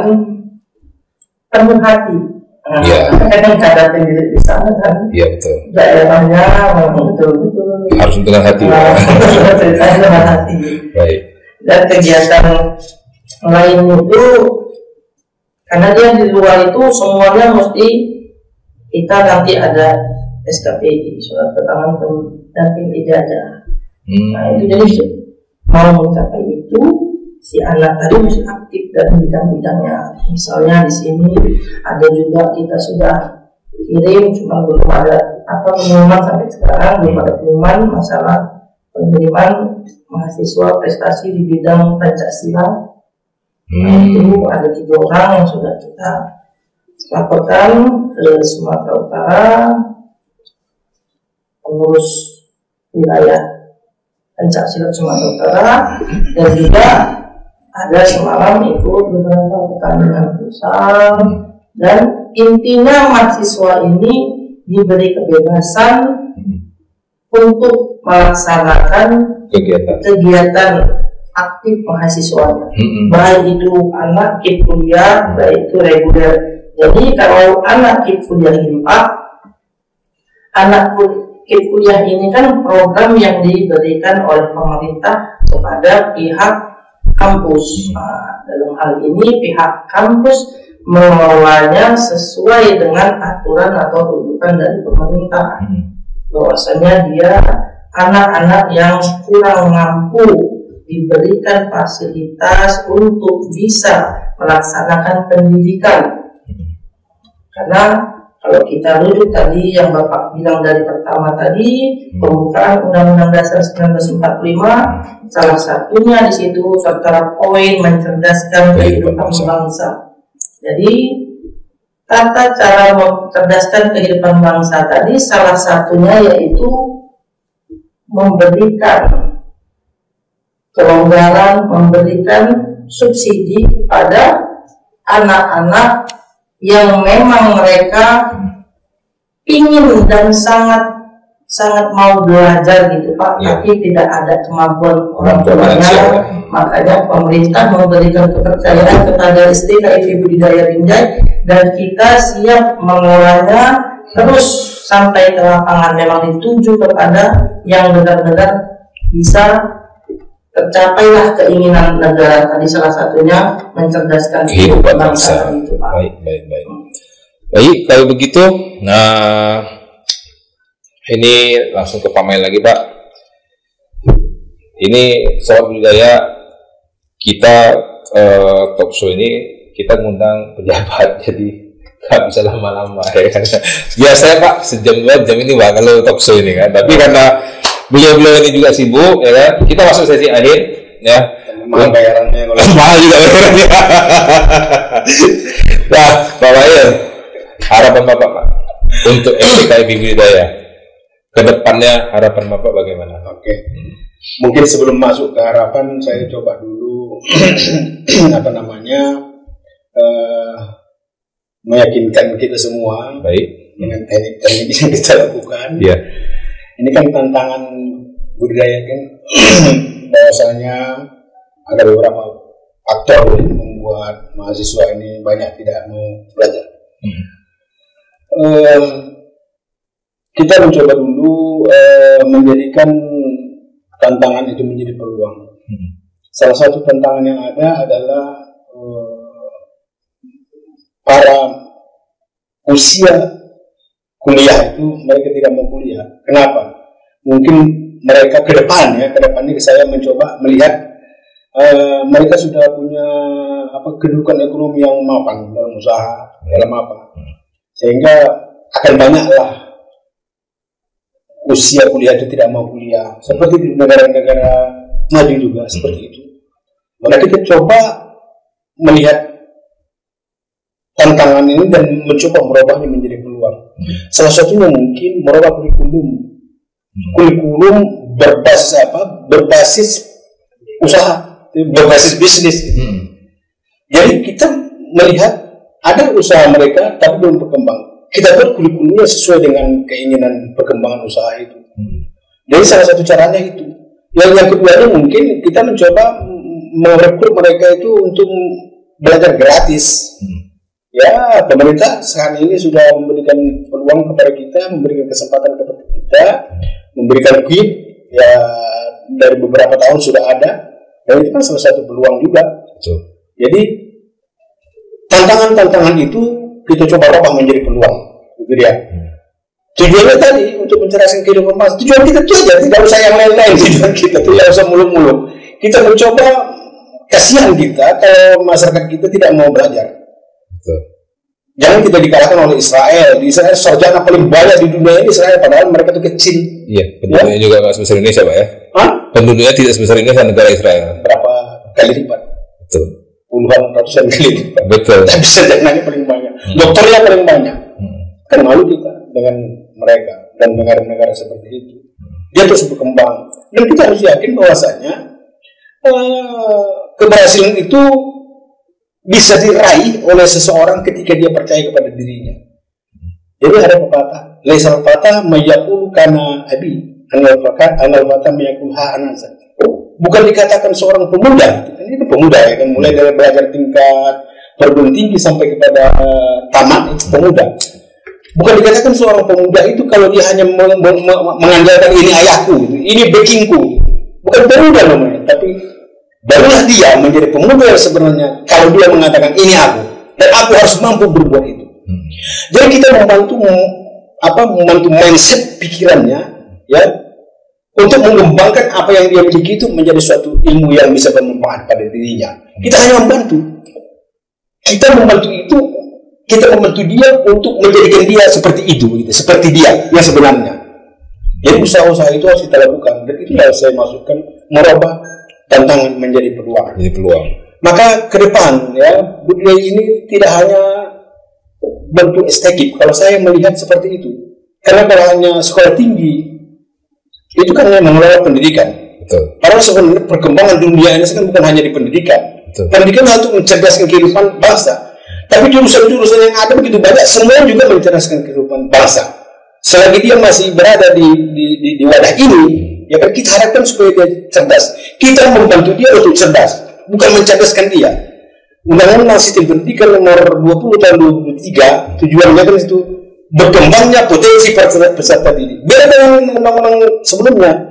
penuh hati. Kadang ada pendidik di sana kan, betul. Daerahnya betul-betul harus dengan hati. Ceritanya dengan hati. Baik. Dan kegiatan lain itu, karena dia di luar itu semuanya mesti kita nanti ada SKPI, surat keterangan pendamping ijazah. Nah itu jadi mau mencapai itu, si anak tadi mesti aktif dalam bidang-bidangnya. Misalnya di sini ada juga kita sudah kirim, cuma belum ada pengumuman sampai sekarang, belum ada pengumuman masalah penerimaan mahasiswa prestasi di bidang Pancasila. Itu ada 3 orang yang sudah kita laporkan ke Sumatera Utara, pengurus wilayah Pancasila Sumatera Utara, dan juga ada semalam ikut beberapa pertandingan futsal. Dan intinya mahasiswa ini diberi kebebasan untuk melaksanakan kegiatan aktif mahasiswanya, baik itu anak KIP kuliah, baik itu reguler. Jadi kalau anak KIP kuliah ini Pak, anak KIP kuliah ini kan program yang diberikan oleh pemerintah kepada pihak kampus. Nah, dalam hal ini pihak kampus mengelolanya sesuai dengan aturan atau rujukan dari pemerintah. Bahwasanya dia anak-anak yang kurang mampu diberikan fasilitas untuk bisa melaksanakan pendidikan. Karena kalau kita rujuk tadi yang Bapak bilang dari pertama tadi, pembukaan Undang-Undang Dasar 1945, salah satunya di situ tertera poin mencerdaskan kehidupan bangsa. Jadi tata cara mencerdaskan kehidupan bangsa tadi salah satunya yaitu memberikan kelonggaran, memberikan subsidi kepada anak-anak yang memang mereka ingin dan sangat mau belajar gitu Pak, tapi tidak ada kemampuan orang tuanya. Makanya pemerintah memberikan kepercayaan kepada SDKIP Budidaya Binjai, dan kita siap mengelolanya terus sampai ke lapangan. Memang dituju kepada yang benar-benar bisa tercapailah keinginan negara tadi, salah satunya mencerdaskan kehidupan bangsa itu Pak. Baik, kalau begitu, nah ini langsung ke Pak Mail lagi Pak. Ini soal budidaya kita talk show ini kita ngundang pejabat, jadi nggak bisa lama-lama ya kan. Biasanya Pak sejam 2 jam ini Pak kalau talk show ini kan. Tapi karena beliau-beliau ini juga sibuk ya kan, kita masuk sesi akhir ya. Mahal bayarannya kalau mahal juga bayarannya. Nah Pak Mail, harapan Bapak Pak untuk SDKIP Budidaya kedepannya, harapan Bapak bagaimana? Oke. Mungkin sebelum masuk ke harapan, saya coba dulu meyakinkan kita semua dengan teknik-teknik yang kita lakukan. Ini kan tantangan budidaya kan, bahwasanya ada beberapa faktor yang membuat mahasiswa ini banyak tidak mau belajar. Kita mencoba dulu menjadikan tantangan itu menjadi peluang. Salah satu tantangan yang ada adalah para usia kuliah itu mereka tidak mau kuliah. Kenapa? Mungkin mereka ke depan ini saya mencoba melihat mereka sudah punya kedudukan ekonomi yang mapan dalam usaha, dalam sehingga akan banyaklah usia kuliah itu tidak mau kuliah, seperti di negara-negara maju juga seperti itu. Maka kita coba melihat tantangan ini dan mencoba merubahnya menjadi peluang. Salah satunya mungkin merubah kurikulum berbasis usaha, berbasis bisnis. Jadi kita melihat ada usaha mereka tapi belum berkembang. Kita buat kurikulumnya sesuai dengan keinginan perkembangan usaha itu. Jadi salah satu caranya itu. Yang keduanya mungkin kita mencoba merekrut mereka itu untuk belajar gratis. Ya, pemerintah saat ini sudah memberikan peluang kepada kita, memberikan kesempatan kepada kita, memberikan KIP ya dari beberapa tahun sudah ada, dan itu kan salah satu peluang juga. Betul. Jadi tantangan-tantangan itu kita coba rubah menjadi peluang, gitu dia. Tujuannya tadi untuk mencerdaskan kehidupan bangsa. Tujuan kita itu aja, tidak usah yang lain-lain. Tujuan kita tidak usah muluk-muluk. Kita mencoba, kasihan kita kalau masyarakat kita tidak mau belajar. Betul. Jangan kita dikalahkan oleh Israel. Di Israel sarjana paling banyak di dunia ini Israel, padahal mereka itu kecil. Iya, penduduknya juga nggak sebesar Indonesia, Pak ya. Penduduknya tidak sebesar Indonesia, negara Israel. Berapa kali lipat? Betul. Puluhan, ratusan kali lipat. Betul. Tapi sarjananya paling banyak. Dokternya paling banyak. Kan malu kita dengan mereka dan negara-negara seperti itu. Dia terus berkembang. Dan kita harus yakin bahwasanya keberhasilan itu bisa diraih oleh seseorang ketika dia percaya kepada dirinya. Jadi ada pepatah, laisal fatah mayaqulu kana abi, anal fatah mayaqulu ha anasa. Bukan dikatakan seorang pemuda, ini pemuda ya kan, mulai dari belajar tingkat perguruan tinggi sampai kepada tamat itu pemuda. Bukan dikatakan seorang pemuda itu kalau dia hanya mengandalkan ini ayahku, ini backingku. Bukan pemuda namanya, tapi barulah dia menjadi pemuda yang sebenarnya kalau dia mengatakan ini aku dan aku harus mampu berbuat itu. Jadi kita membantu mindset pikirannya ya untuk mengembangkan apa yang dia miliki itu menjadi suatu ilmu yang bisa bermanfaat pada dirinya. Kita hanya membantu. Kita membantu dia untuk menjadikan dia seperti itu, gitu. Seperti dia yang sebenarnya. Jadi usaha-usaha itu harus kita lakukan dan itu yang saya masukkan merubah tantangan menjadi peluang. Jadi peluang. Maka ke depan ya budaya ini tidak hanya bentuk estetik. Kalau saya melihat seperti itu, karena kalau hanya sekolah tinggi itu kan mengelola pendidikan. Betul. Padahal sebenarnya perkembangan dunia ini kan bukan hanya di pendidikan. Betul. Pendidikan untuk mencerdaskan kehidupan bangsa. Tapi jurusan-jurusan yang ada begitu banyak, semua juga mencerdaskan kehidupan bangsa. Selagi dia masih berada di wadah ini, ya kan kita harapkan supaya dia cerdas. Kita membantu dia untuk cerdas, bukan mencerdaskan dia. Undang-Undang Sistem Pendidikan nomor 20 tahun 2023 tujuannya kan itu berkembangnya potensi peserta didik. Beda dengan undang-undang sebelumnya.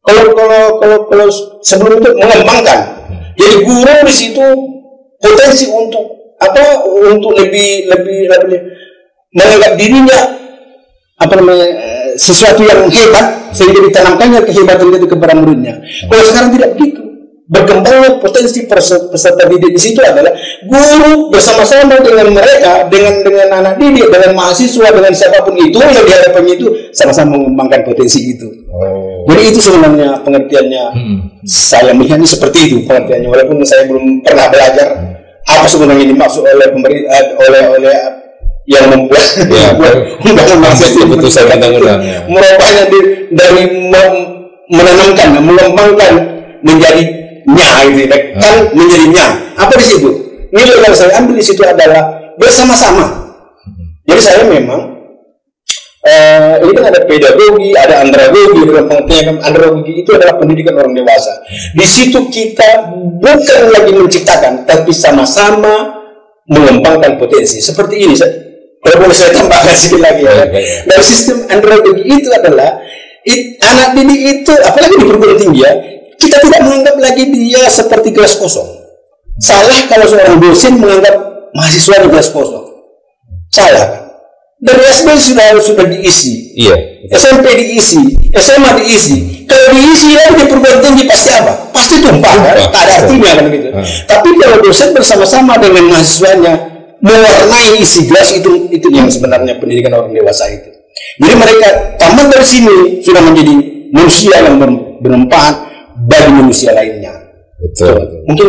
Kalau sebelum itu mengembangkan. Jadi guru di situ potensi untuk untuk lebih menganggap dirinya sesuatu yang hebat sehingga ditanamkannya kehebatan itu kepada muridnya. Kalau sekarang tidak begitu. Berkembangnya potensi peserta didik di situ adalah guru bersama-sama dengan mereka, dengan anak didik, dengan mahasiswa, dengan siapapun itu yang dihadapannya itu sama-sama mengembangkan potensi itu. Jadi itu sebenarnya pengertiannya. Saya melihatnya seperti itu pengertiannya, walaupun saya belum pernah belajar apa sebenarnya dimaksud oleh pemerintah, oleh yang membuat undang-undang keputusan undang-undangnya. Merubahnya dari menanamkan, mengembangkan menjadi gitu, kan menjadi apa di situ? Nilai yang saya ambil di situ adalah bersama-sama. Jadi saya memang ini kan ada pedagogi, ada andragogi. Dalam pengertian andragogi itu adalah pendidikan orang dewasa. Di situ kita bukan lagi menciptakan, tapi sama-sama mengembangkan potensi. Seperti ini, kalau boleh saya tambahkan sedikit lagi ya. Dari sistem andragogi itu adalah anak didik itu, apalagi di perguruan tinggi ya, kita tidak menganggap lagi dia seperti gelas kosong. Salah kalau seorang dosen menganggap mahasiswa di gelas kosong. Salah. Dari SD sudah diisi, SMP diisi, SMA diisi. Kalau diisi lagi di perguruan tinggi pasti apa? Pasti tumpah kan? Tak ada artinya kan begitu. Tapi kalau dosen bersama-sama dengan mahasiswanya mewarnai isi gelas itu yang sebenarnya pendidikan orang dewasa itu. Jadi mereka tamat dari sini sudah menjadi manusia yang bermanfaat bagi manusia lainnya. Betul. Mungkin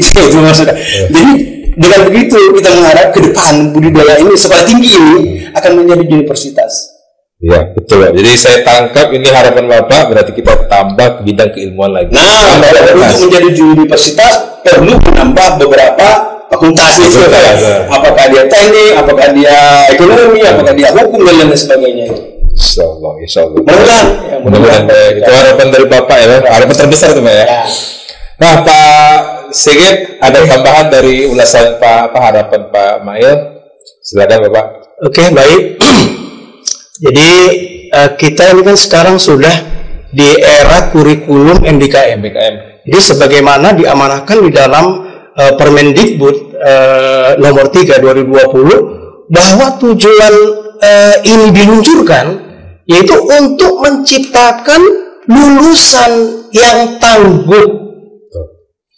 itu maksudnya. Jadi dengan begitu kita mengharap ke depan budidaya ini sekolah tinggi ini akan menjadi universitas. Ya betul. Jadi saya tangkap ini harapan Bapak berarti kita tambah bidang keilmuan lagi. Nah, untuk menjadi universitas perlu menambah beberapa fakultas itu. Apakah dia teknik, apakah dia ekonomi, apakah dia hukum dan lain sebagainya itu. Insya Allah. Mudah-mudahan. Ya, Mudah-mudahan itu harapan dari Bapak ya, harapan terbesar tuh Pak ya. Nah Pak Sigit, ada tambahan dari ulasan Pak harapan Pak Mail? Silakan Bapak. Oke, baik. Jadi kita ini kan sekarang sudah di era kurikulum NDKM. Jadi sebagaimana diamanahkan di dalam Permendikbud nomor 3 2020 bahwa tujuan ini diluncurkan yaitu untuk menciptakan lulusan yang tangguh.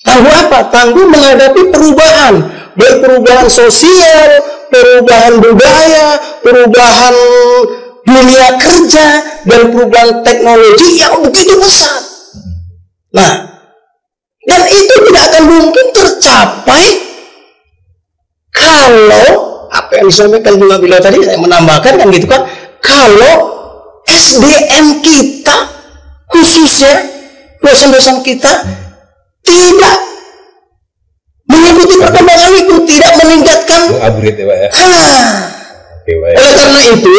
Tangguh apa? Tangguh menghadapi perubahan, baik perubahan sosial, perubahan budaya, perubahan dunia kerja, dan perubahan teknologi yang begitu besar. Nah, dan itu tidak akan mungkin tercapai kalau apa yang disampaikan juga bila tadi saya menambahkan kan gitu kan, kalau SDM kita khususnya dosen-dosen kita tidak mengikuti perkembangan itu, tidak meningkatkan upgrade ya Pak ya. Oleh karena itu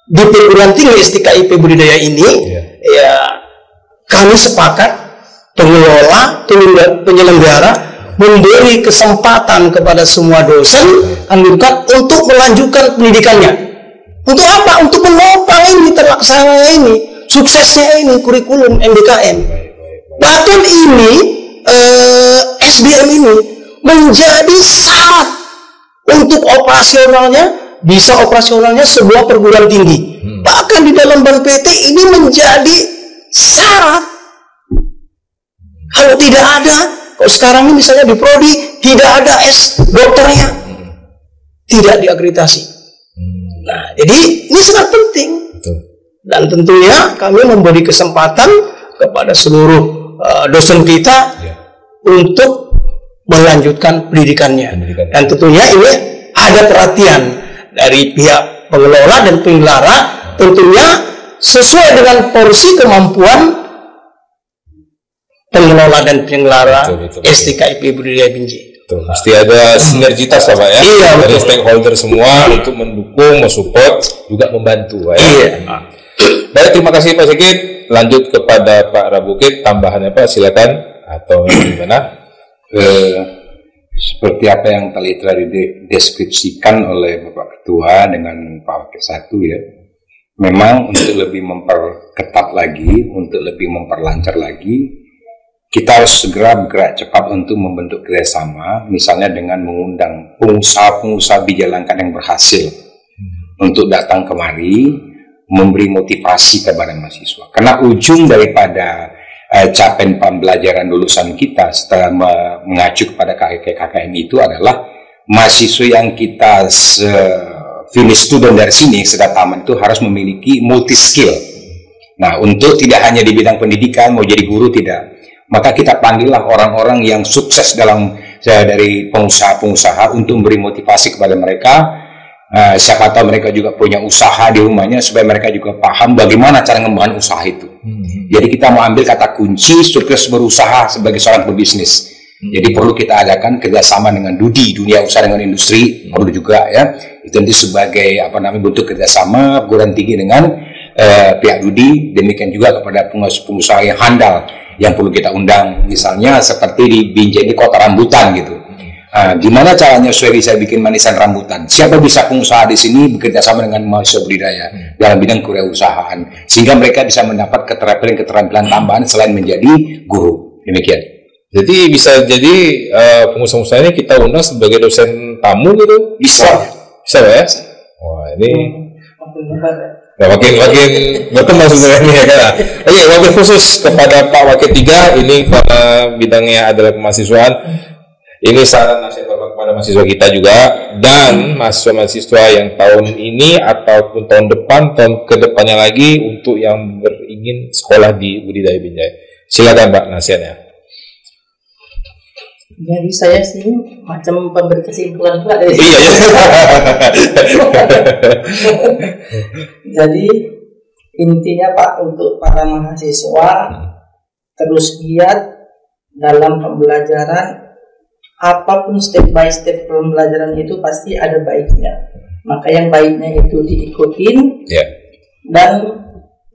di perguruan tinggi STKIP Budidaya ini ya kami sepakat pengelola, penyelenggara memberi kesempatan kepada semua dosen untuk melanjutkan pendidikannya. Untuk apa? Untuk menopang ini, terlaksana ini, suksesnya ini kurikulum NDKM. Bahkan ini SBM ini menjadi syarat untuk operasionalnya sebuah perguruan tinggi. Bahkan di dalam Ban PT ini menjadi syarat. Kalau tidak ada, kalau sekarang ini misalnya di Prodi tidak ada S dokternya, tidak diakreditasi. Nah, jadi ini sangat penting. Dan tentunya kami memberi kesempatan kepada seluruh dosen kita untuk melanjutkan pendidikannya. Dan tentunya ini ada perhatian dari pihak pengelola dan penyelenggara, tentunya sesuai dengan porsi kemampuan pengelola dan penyelenggara STKIP Budidaya Binjai. Mesti ada sinergitas Pak ya, dari stakeholder semua untuk mendukung, mensupport, juga membantu Pak ya. Baik, terima kasih Pak Sigit. Lanjut kepada Pak Rabukit, tambahannya Pak, silakan atau gimana? Seperti apa yang tadi telah dideskripsikan oleh Bapak Ketua dengan Pak Wakil Satu ya, memang untuk lebih memperketat lagi, untuk lebih memperlancar lagi, kita harus segera bergerak cepat untuk membentuk kerjasama, misalnya dengan mengundang pengusaha-pengusaha biji langkat yang berhasil untuk datang kemari, memberi motivasi kepada mahasiswa. Karena ujung daripada capaian pembelajaran lulusan kita setelah mengacu kepada KKM itu adalah mahasiswa yang kita finish student dari sini, sudah tamat itu harus memiliki multi skill. Nah, untuk tidak hanya di bidang pendidikan, mau jadi guru tidak, maka kita panggillah orang-orang yang sukses dari pengusaha-pengusaha untuk memberi motivasi kepada mereka. Siapa tahu mereka juga punya usaha di rumahnya, supaya mereka juga paham bagaimana cara mengembangkan usaha itu. Jadi kita mau ambil kata kunci sukses berusaha sebagai seorang pebisnis. Jadi perlu kita adakan kerjasama dengan dunia usaha dengan industri, perlu juga ya. Itu nanti sebagai bentuk kerjasama perguruan tinggi dengan pihak Dudi, demikian juga kepada pengusaha yang handal yang perlu kita undang, misalnya seperti di Binjai ini kota rambutan gitu. Gimana caranya supaya bisa bikin manisan rambutan? Siapa bisa pengusaha di sini bekerja sama dengan mahasiswa budidaya dalam bidang kewirausahaan, sehingga mereka bisa mendapat keterampilan tambahan selain menjadi guru. Demikian. Jadi bisa jadi pengusaha-pengusaha ini kita undang sebagai dosen tamu gitu? Bisa ya? Wah ini makin berkembang sebenarnya ya kan. Oke, wakil khusus kepada Pak Wakil 3 ini karena bidangnya adalah kemahasiswaan. Ini saran nasihat Bapak kepada mahasiswa kita juga, dan mahasiswa-mahasiswa yang tahun ini ataupun tahun depan, tahun kedepannya lagi untuk yang ingin sekolah di Budidaya Binjai. Silakan Pak nasihatnya. Jadi saya sih macam pemberi kesimpulan pula dari Iya. Jadi intinya Pak, untuk para mahasiswa terus giat dalam pembelajaran, apapun step by step pembelajaran itu pasti ada baiknya. Maka yang baiknya itu diikutin. Ya. Dan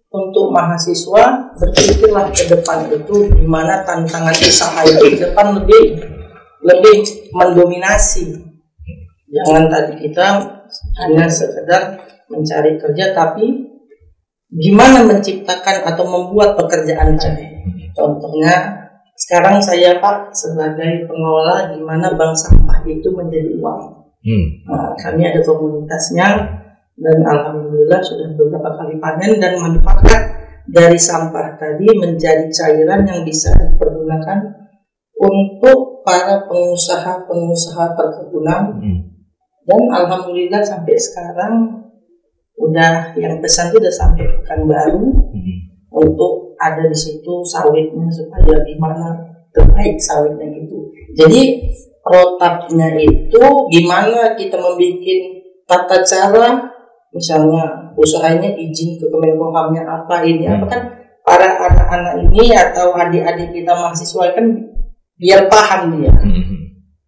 untuk mahasiswa berpikirlah ke depan itu gimana tantangan usaha itu ke depan lebih mendominasi. Jangan tadi kita hanya sekedar mencari kerja, tapi gimana menciptakan atau membuat pekerjaan tadi. Contohnya sekarang saya Pak sebagai pengelola gimana bank sampah itu menjadi uang. Nah, kami ada komunitasnya. Dan alhamdulillah sudah beberapa kali panen dan manfaat dari sampah tadi menjadi cairan yang bisa dipergunakan untuk para pengusaha perkebunan. Dan alhamdulillah sampai sekarang udah yang pesan itu udah sampai Pekanbaru untuk ada di situ sawitnya supaya gimana terbaik sawitnya gitu. Jadi protapnya itu gimana kita membuat tata cara. Misalnya usahanya izin ke Kemenkumhamnya apa ini apa kan para anak-anak ini atau adik-adik kita mahasiswa kan biar paham dia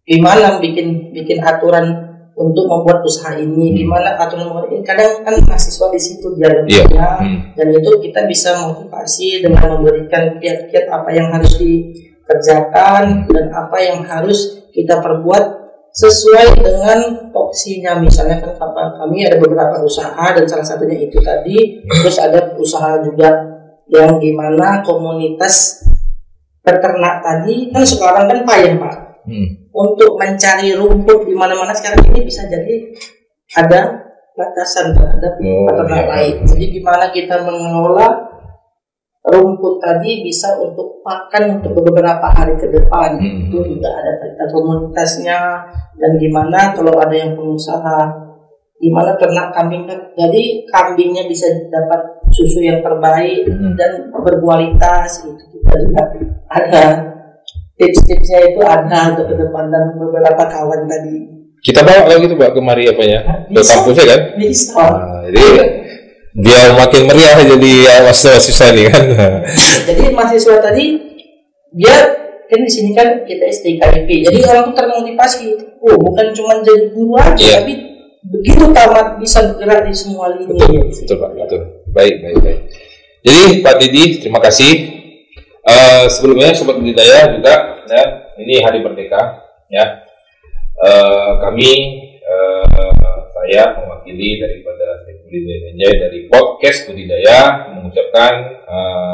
gimana bikin aturan untuk membuat usaha ini, gimana aturan membuat ini. Kadang kan mahasiswa di situ dia lebihnya dan itu kita bisa motivasi dengan memberikan kiat-kiat apa yang harus dikerjakan dan apa yang harus kita perbuat sesuai dengan opsinya. Misalnya kan kami ada beberapa usaha dan salah satunya itu tadi, terus ada usaha juga yang gimana komunitas peternak tadi kan sekarang kan payah Pak untuk mencari rumput di mana-mana sekarang ini bisa jadi ada batasan terhadap peternak lain. Jadi gimana kita mengelola rumput tadi bisa untuk pakan untuk beberapa hari ke depan. Itu juga ada kita komunitasnya. Dan gimana kalau ada yang pengusaha gimana ternak kambing, jadi kambingnya bisa dapat susu yang terbaik dan berkualitas gitu. Kita juga ada tips-tipsnya itu ada untuk ke depan dan beberapa kawan tadi. Kita bawa lagi tuh Pak kemari apa ya? Ke kampusnya kan? Bisa. Jadi biar makin meriah jadi mahasiswa ini kan. Jadi mahasiswa tadi dia kan di sini kan kita STKIP. Jadi orang tuh termotivasi. Bukan cuma jadi guru aja, tapi begitu tamat bisa bergerak di semua lini. Betul Pak, betul. Baik. Jadi Pak Didi, terima kasih. Sebelumnya Sobat Budidaya juga, ya, ini Hari Merdeka, ya. Saya mewakili daripada Budidaya dari podcast Budidaya mengucapkan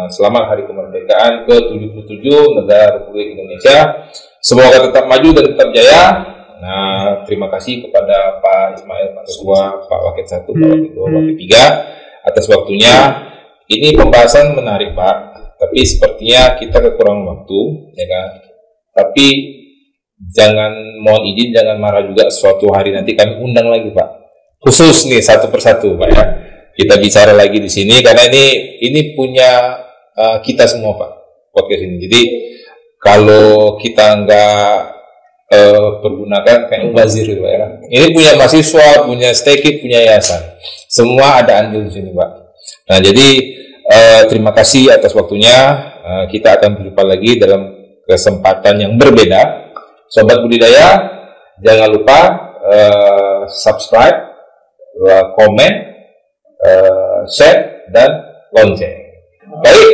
selamat Hari Kemerdekaan ke-77 Negara Republik Indonesia. Semoga tetap maju dan tetap jaya. Nah, terima kasih kepada Pak Ismail, Pak Ketua, Pak Wakil 1, Pak Wakil 2, Wakil 3 atas waktunya. Ini pembahasan menarik Pak, tapi sepertinya kita kekurangan waktu, ya kan? Tapi mohon izin jangan marah juga, suatu hari nanti kami undang lagi Pak. Khusus nih satu persatu Pak ya. Kita bicara lagi di sini karena ini punya kita semua Pak, podcast ini. Jadi kalau kita nggak pergunakan kayak wazir gitu Pak ya. Ini punya mahasiswa, punya STKIP, punya yayasan. Semua ada andil di sini Pak. Nah, jadi terima kasih atas waktunya. Kita akan berjumpa lagi dalam kesempatan yang berbeda. Sobat Budidaya, jangan lupa subscribe, komen, share, dan lonceng. Baik,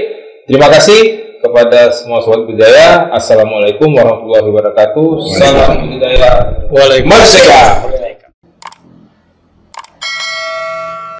terima kasih kepada semua Sobat Budidaya. Assalamualaikum warahmatullahi wabarakatuh. Salam budidaya. Waalaikumsalam.